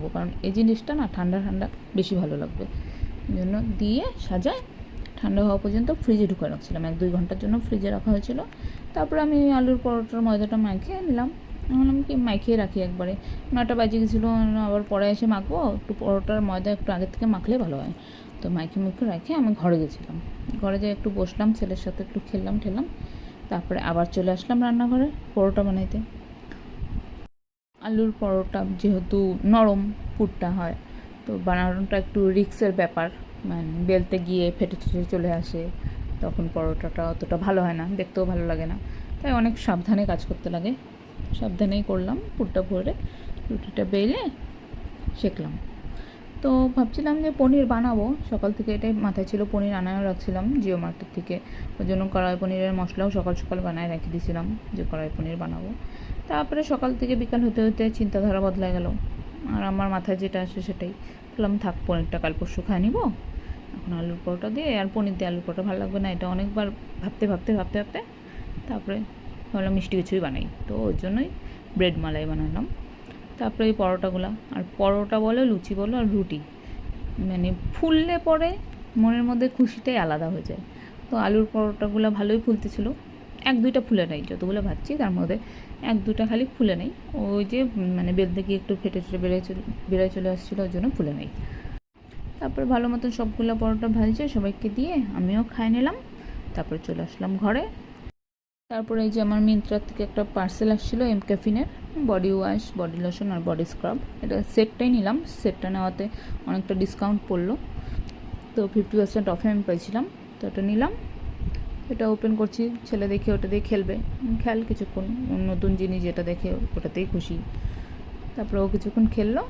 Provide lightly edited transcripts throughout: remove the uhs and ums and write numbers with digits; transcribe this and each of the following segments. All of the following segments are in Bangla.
রাখবো, কারণ এই জিনিসটা না ঠান্ডা ঠান্ডা বেশি ভালো লাগবে। এই জন্য দিয়ে সাজায় ঠান্ডা হওয়া পর্যন্ত ফ্রিজে ঢুকে রাখছিলাম, 1-2 ঘন্টার জন্য ফ্রিজে রাখা হয়েছিল। তারপরে আমি আলুর পরোটার ময়দাটা মাখিয়ে নিলাম। এখন আমি কি মাখিয়ে রাখি একবারে, 9টা বাজে গেছিলো, আবার পরে এসে মাখবো, একটু পরোটার ময়দা একটু আগের থেকে মাখলে ভালো হয়। তো মাখিয়ে মুখে রেখে আমি ঘরে গেছিলাম, ঘরে যেয়ে একটু বসলাম, ছেলের সাথে একটু খেললাম ঠেললাম, তারপরে আবার চলে আসলাম রান্নাঘরে পরোটা বানাইতে। আলুর পরোটা যেহেতু নরম পুরটা হয়, তো বানানোটা একটু রিস্কের ব্যাপার, মানে বেলতে গিয়ে ফেটে ফেটে চলে আসে, তখন পরোটাটা অতটা ভালো হয় না, দেখতেও ভালো লাগে না, তাই অনেক সাবধানে কাজ করতে লাগে। সাবধানেই করলাম, পুরটা ভরে রুটিটা বেলে সেঁকলাম। তো ভাবছিলাম যে পনির বানাবো, সকাল থেকে এটাই মাথায় ছিল, পনির আনাও রাখছিলাম জিও মার্কেট থেকে, ওই জন্য কড়াই পনিরের মশলাও সকাল সকাল বানায় রেখে দিয়েছিলাম যে কড়াই পনির বানাবো। তারপরে সকাল থেকে বিকাল হতে হতে চিন্তাধারা বদলায় গেল, আর আমার মাথায় যেটা আসে সেটাই বললাম, থাক পনিরটা কাল পরশু খাই নিব, এখন আলুর পরোটা দিয়ে, আর পনির দিয়ে আলুর পরোটা ভালো লাগবে না, এটা অনেকবার ভাবতে ভাবতে ভাবতে ভাবতে তারপরে ভাবলাম মিষ্টি কিছুই বানাই, তো ওই জন্যই ব্রেড মালাই বানালাম। তারপরে এই পরোটাগুলো, আর পরোটা বলো লুচি বলো আর রুটি, মানে ফুললে পরে মনের মধ্যে খুশিটাই আলাদা হয়ে যায়। তো আলুর পরোটাগুলো ভালোই ফুলতেছিল, 1-2টা ফুলে নেই, যতগুলো ভাজছি তার মধ্যে 1-2টা খালি ফুলে নেই, ওই যে মানে বেলতে গিয়ে একটু ফেটে ফেটে বেড়ে চলে আসছিলো, ওই জন্য ফুলে নেই। তারপরে ভালো মতো সবগুলো পরোটা ভাজছে সবাইকে দিয়ে আমিও খাই নিলাম, তারপরে চলে আসলাম ঘরে। তারপরে এই যে আমার মিন্ত্রার থেকে একটা পার্সেল আসছিলো এমক্যাফিনের বডি ওয়াশ, বডি লোশন আর বডি স্ক্রাব, এটা সেটটাই নিলাম, সেটটা নেওয়াতে অনেকটা ডিসকাউন্ট পড়লো, তো 50% অফে আমি পেয়েছিলাম, তো এটা নিলাম। এটা ওপেন করছি, ছেলে দেখে ওটা দিয়ে খেলবে, খেল কিছুক্ষণ, নতুন জিনিস যেটা দেখে ওটাতেই খুশি। তারপরে ও কিছুক্ষণ খেললো।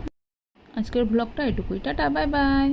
আজকের ব্লগটা এটুকুই, টাটা বাই বাই।